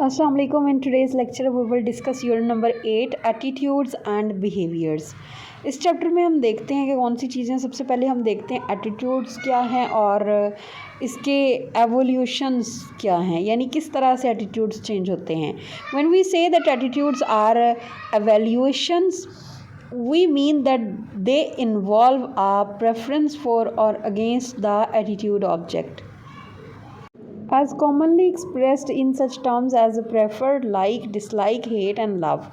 Assalamu alaikum. In today's lecture we will discuss unit number 8 attitudes and behaviors. इस chapter में हम देखते हैं कि कौन सी चीज़ें सबसे पहले हम देखते हैं एटीट्यूड्स क्या हैं और इसके एवोल्यूशंस क्या हैं, यानी किस तरह से एटीट्यूड्स चेंज होते हैं. When we say that attitudes are evolutions we mean that they involve a preference for or against the attitude object, as commonly expressed in such terms as preferred, like, dislike, hate and love.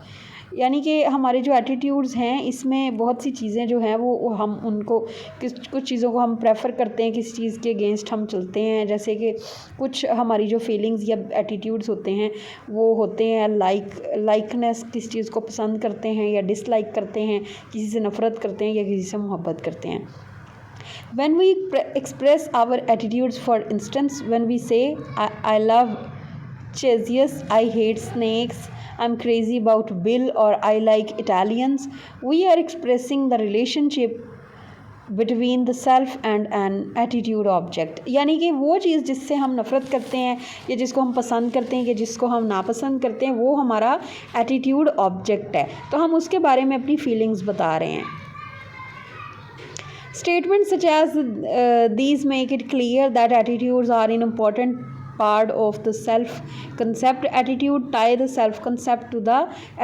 यानी कि हमारे जो attitudes हैं इसमें बहुत सी चीज़ें जो हैं वो हम उनको कुछ चीज़ों को हम प्रेफर करते हैं, किसी चीज़ के अगेंस्ट हम चलते हैं. जैसे कि कुछ हमारी जो फीलिंग्स या एटीट्यूड्स होते हैं वो होते हैं लाइकनेस, किसी चीज़ को पसंद करते हैं या डिसलाइक करते हैं, किसी से नफ़रत करते हैं या किसी से मोहब्बत करते हैं. When we express our attitudes, for instance, when we say I love cheese, I hate snakes, I'm crazy about Bill, or I like Italians, we are expressing the relationship between the self and an attitude object. यानी कि वो चीज़ जिससे हम नफ़रत करते हैं या जिसको हम पसंद करते हैं या जिसको हम नापसंद करते हैं वो हमारा एटीट्यूड ऑब्जेक्ट है. तो हम उसके बारे में अपनी फीलिंग्स बता रहे हैं. Statements such as these make it clear that attitudes are an important part of the self concept. Attitude tie the self concept to the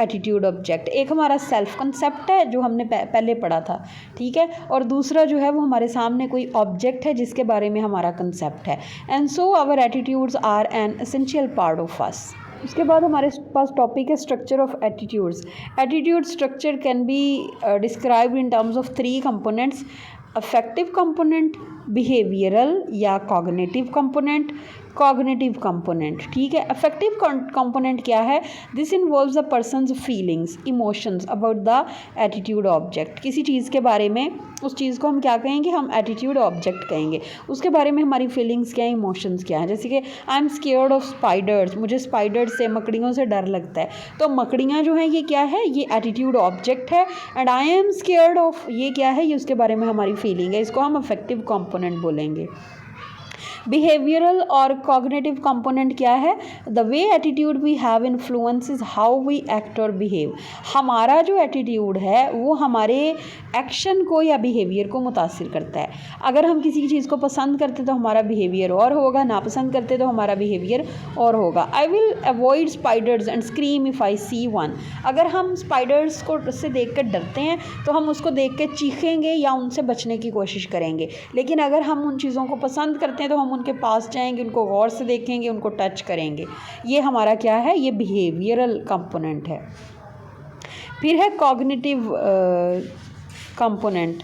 attitude object. एक हमारा self concept है जो हमने पहले पढ़ा था, ठीक है, और दूसरा जो है वो हमारे सामने कोई object है जिसके बारे में हमारा concept है. And so our attitudes are an essential part of us. उसके बाद हमारे पास टॉपिक है structure of attitudes. Attitude structure can be described in terms of 3 components: affective component, behavioural या कॉग्निटिव कंपोनेंट, कॉग्निटिव कंपोनेंट. ठीक है, affective component क्या है? This involves the persons feelings, emotions about the attitude object. किसी चीज़ के बारे में, उस चीज़ को हम क्या कहेंगे? हम एटीट्यूड ऑब्जेक्ट कहेंगे. उसके बारे में हमारी फीलिंग्स क्या है, इमोशंस क्या है. जैसे कि I am scared of spiders, मुझे स्पाइडर्स से, मकड़ियों से डर लगता है. तो मकड़ियाँ जो हैं ये क्या है? ये एटीट्यूड ऑब्जेक्ट है. And I am scared of, ये क्या है? ये उसके बारे में हमारी फीलिंग है. इसको हम अफेक्टिव कंपोनेंट बोलेंगे. बिहेवियरल और कॉग्निटिव कंपोनेंट क्या है? The way attitude we have influences how we act और बिहेव. हमारा जो एटीट्यूड है वो हमारे एक्शन को या बिहेवियर को मुतासिर करता है. अगर हम किसी चीज़ को पसंद करते तो हमारा बिहेवियर और होगा, नापसंद करते तो हमारा बिहेवियर और होगा. I will avoid spiders and scream if I see one. अगर हम स्पाइडर्स को से देख कर डरते हैं तो हम उसको देख के चीखेंगे या उनसे बचने की कोशिश करेंगे. लेकिन अगर हम उन चीज़ों को पसंद करते हैं तो हम उनके पास जाएंगे, उनको गौर से देखेंगे, उनको टच करेंगे. ये हमारा क्या है? ये बिहेवियरल कंपोनेंट है. फिर है cognitive component.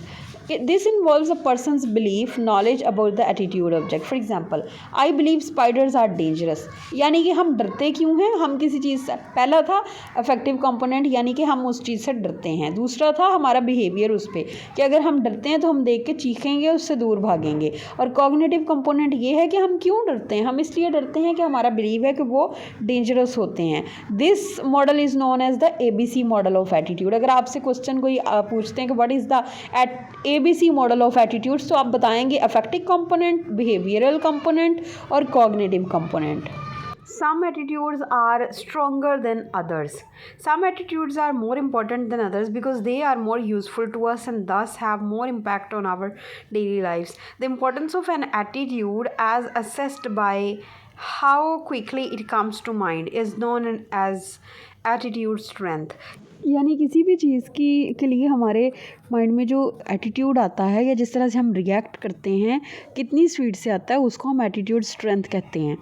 This involves a person's belief, knowledge about the attitude object. For example, I believe spiders are dangerous. यानी कि हम डरते क्यों हैं? हम किसी चीज़ से, पहला था अफेक्टिव कंपोनेंट यानी कि हम उस चीज़ से डरते हैं. दूसरा था हमारा बिहेवियर उस पर, कि अगर हम डरते हैं तो हम देख के चीखेंगे, उससे दूर भागेंगे. और कॉग्निटिव कंपोनेंट ये है कि हम क्यों डरते हैं? हम इसलिए डरते हैं कि हमारा बिलीव है कि वो डेंजरस होते हैं. This model is known as the ABC model of attitude. अगर आपसे क्वेश्चन कोई पूछते हैं कि what is the ABC model of attitudes, तो आप बताएंगे अफेक्टिव कंपोनेंट, बिहेवियरल कंपोनेंट और cognitive component. Some attitudes are stronger than others. Some attitudes are more important than others because they are more useful to us and thus have more impact on our daily lives. The importance of an attitude as assessed by how quickly it comes to mind is known as attitude strength. यानी किसी भी चीज़ के लिए हमारे mind में जो attitude आता है या जिस तरह से हम रिएक्ट करते हैं, कितनी स्पीड से आता है, उसको हम एटीट्यूड स्ट्रेंथ कहते हैं.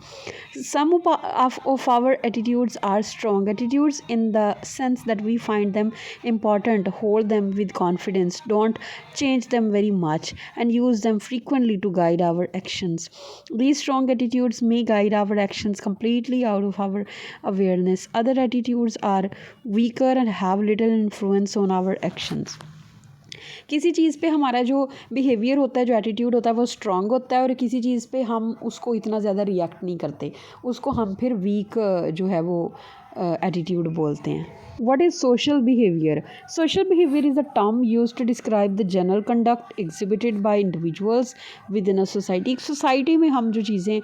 Some of our attitudes are strong attitudes in the sense that we find them important, hold them with confidence, don't change them very much and use them frequently to guide our actions. These strong attitudes may guide our actions completely out of our awareness. Other attitudes are weaker and have little influence on our actions. किसी चीज़ पे हमारा जो behaviour होता है, जो attitude होता है वो स्ट्रॉन्ग होता है और किसी चीज़ पे हम उसको इतना ज़्यादा रिएक्ट नहीं करते, उसको हम फिर वीक जो है वो एटीट्यूड बोलते हैं। What is social behavior? Social behavior is a term used to describe the general conduct exhibited by individuals within a society. एक सोसाइटी में हम जो चीज़ें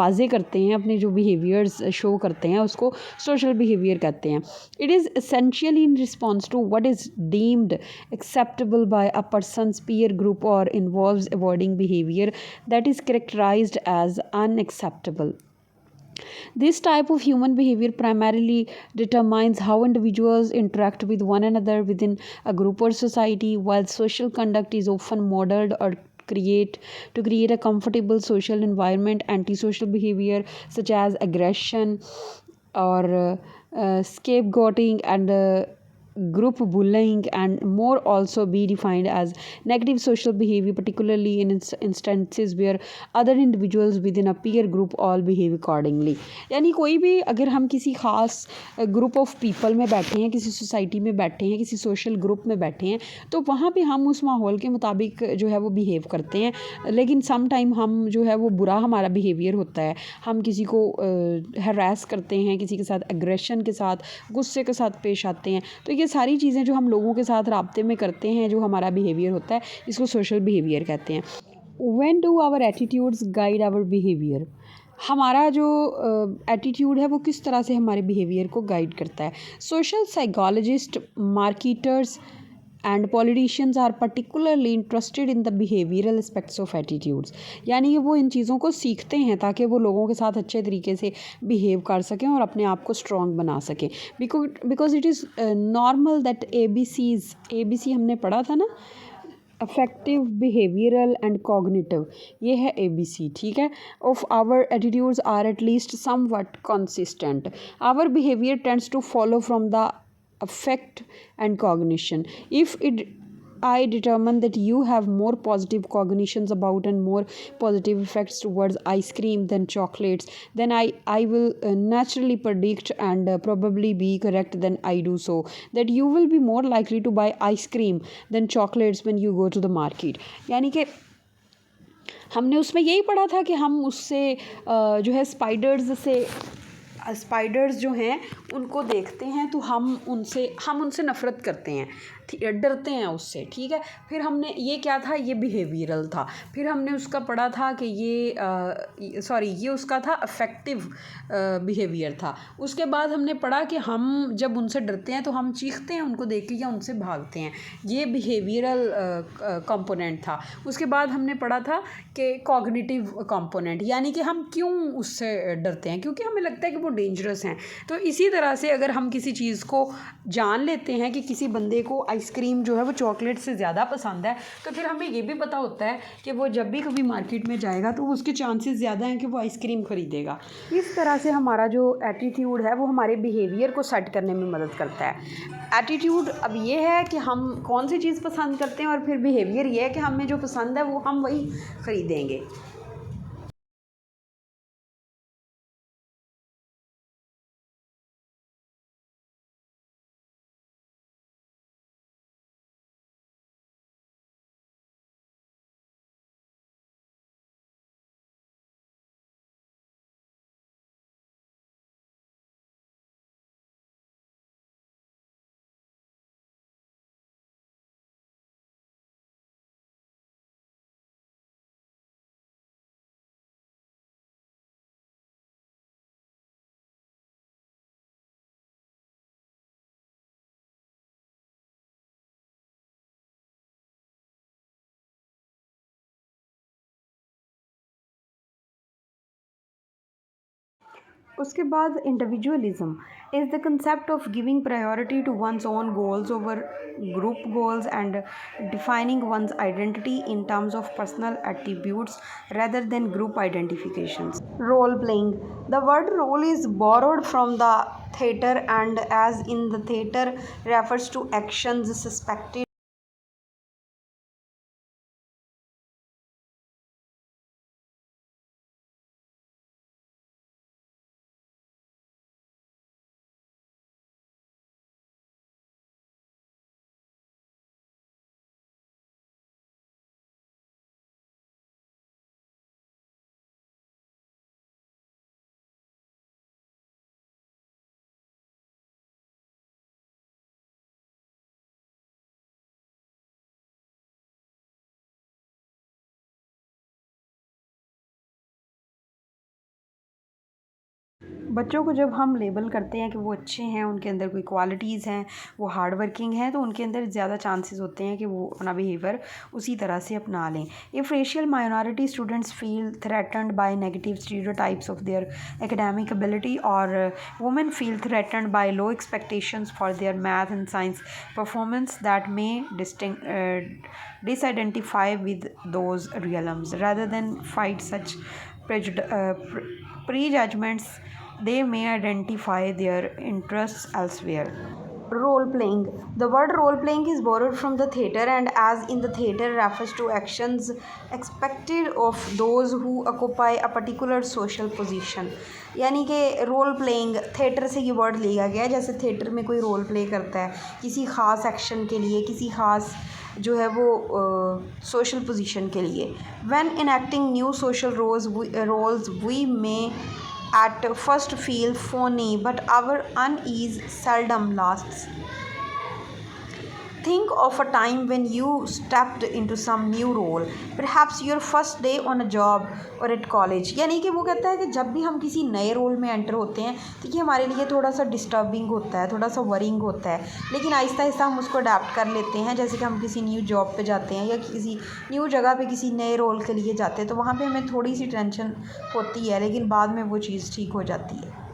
वाजे करते हैं, अपने जो बिहेवियर्स शो करते हैं, उसको सोशल बिहेवियर कहते हैं. It is essentially in response to what is deemed acceptable by a person's peer group or involves avoiding behavior that is characterized as unacceptable. This type of human behavior primarily determines how individuals interact with one another within a group or society, while social conduct is often modeled or create a comfortable social environment. Antisocial behavior such as aggression or scapegoating and group bullying and more also be defined as negative social behavior, particularly in instances where other individuals within a peer group all behave accordingly. यानी कोई भी अगर हम किसी ख़ास group of people में बैठे हैं, किसी सोसाइटी में बैठे हैं, किसी सोशल ग्रुप में बैठे हैं, तो वहाँ पे हम उस माहौल के मुताबिक जो है वो बिहेव करते हैं. लेकिन सम टाइम हम जो है वो बुरा हमारा बिहेवियर होता है, हम किसी को हरास करते हैं, किसी के साथ एग्रेशन के साथ, गुस्से के साथ पेश आते हैं. तो ये सारी चीज़ें जो हम लोगों के साथ राब्ते में करते हैं, जो हमारा बिहेवियर होता है, इसको सोशल बिहेवियर कहते हैं. When do our attitudes guide our behaviour? हमारा जो एटीट्यूड है वो किस तरह से हमारे बिहेवियर को गाइड करता है. Social psychologist, marketers and politicians are particularly interested in the behavioural aspects of attitudes. यानी कि वो इन चीज़ों को सीखते हैं ताकि वो लोगों के साथ अच्छे तरीके से बिहेव कर सकें और अपने आप को स्ट्रॉन्ग बना सकें. Because it is normal that ABC हमने पढ़ा था ना, अफेक्टिव, बिहेवियरल एंड कॉग्निटिव, ये है ABC. ठीक है. Of our attitudes are at least somewhat consistent. Our behaviour tends to follow from the affect and cognition. If I determine that you have more positive cognitions about and more positive effects towards ice cream than chocolates, then I will naturally predict and probably be correct then I do so, that you will be more likely to buy ice cream than chocolates when you go to the market. यानी कि हमने उसमें यही पढ़ा था कि हम उससे जो है स्पाइडर्स जो हैं उनको देखते हैं तो हम उनसे नफ़रत करते हैं, डरते हैं उससे. ठीक है. फिर हमने ये क्या था, ये बिहेवियरल था. फिर हमने उसका पढ़ा था कि ये उसका था अफेक्टिव बिहेवियर था. उसके बाद हमने पढ़ा कि हम जब उनसे डरते हैं तो हम चीखते हैं उनको देख के या उनसे भागते हैं, ये बिहेवियरल कंपोनेंट था. उसके बाद हमने पढ़ा था कि कॉग्निटिव कंपोनेंट, यानी कि हम क्यों उससे डरते हैं, क्योंकि हमें लगता है कि वो डेंजरस हैं. तो इसी तरह से अगर हम किसी चीज़ को जान लेते हैं कि किसी बंदे को आइसक्रीम जो है वो चॉकलेट से ज़्यादा पसंद है, तो फिर हमें ये भी पता होता है कि वो जब भी कभी मार्केट में जाएगा तो उसके चांसेस ज़्यादा हैं कि वो आइसक्रीम ख़रीदेगा. इस तरह से हमारा जो एटीट्यूड है वो हमारे बिहेवियर को सेट करने में मदद करता है. एटीट्यूड अब ये है कि हम कौन सी चीज़ पसंद करते हैं, और फिर बिहेवियर ये है कि हमें जो पसंद है वो हम वही ख़रीदेंगे. उसके बाद individualism is the concept of giving priority to one's own goals over group goals and defining one's identity in terms of personal attributes rather than group identifications. Role playing. The word role is borrowed from the theatre and as in the theatre refers to actions suspected बच्चों को जब हम label करते हैं कि वो अच्छे हैं, उनके अंदर कोई क्वालिटीज़ हैं, वो हार्ड वर्किंग हैं, तो उनके अंदर ज़्यादा चांसेस होते हैं कि वो अपना बिहेवियर उसी तरह से अपना लें। If racial minority students feel threatened by negative stereotypes of their academic ability और women feel threatened by low expectations for their math and science performance that may disidentify with those realms rather than fight such prejudgments. They may identify their interests elsewhere. Role playing. The word role playing is borrowed from the theatre, and as in the theatre refers to actions expected of those who occupy a particular social position. यानी कि role playing theatre से ये word लिया गया है। जैसे theatre में कोई रोल प्ले करता है किसी ख़ास एक्शन के लिए, किसी ख़ास जो है वो सोशल पोजीशन के लिए। When enacting new social roles we may at first feel phony, but our unease seldom lasts. Think of a time when you stepped into some new role, perhaps your first day on a job or at college. यानी कि वो कहता है कि जब भी हम किसी नए रोल में एंटर होते हैं तो ये हमारे लिए थोड़ा सा डिस्टर्बिंग होता है, थोड़ा सा वरिंग होता है, लेकिन आहिस्ता आहिस्ता हम उसको अडेप्ट कर लेते हैं। जैसे कि हम किसी न्यू जॉब पे जाते हैं या किसी न्यू जगह पे किसी नए रोल के लिए जाते हैं, तो वहाँ पे हमें थोड़ी सी टेंशन होती है, लेकिन बाद में वो चीज़ ठीक हो जाती है।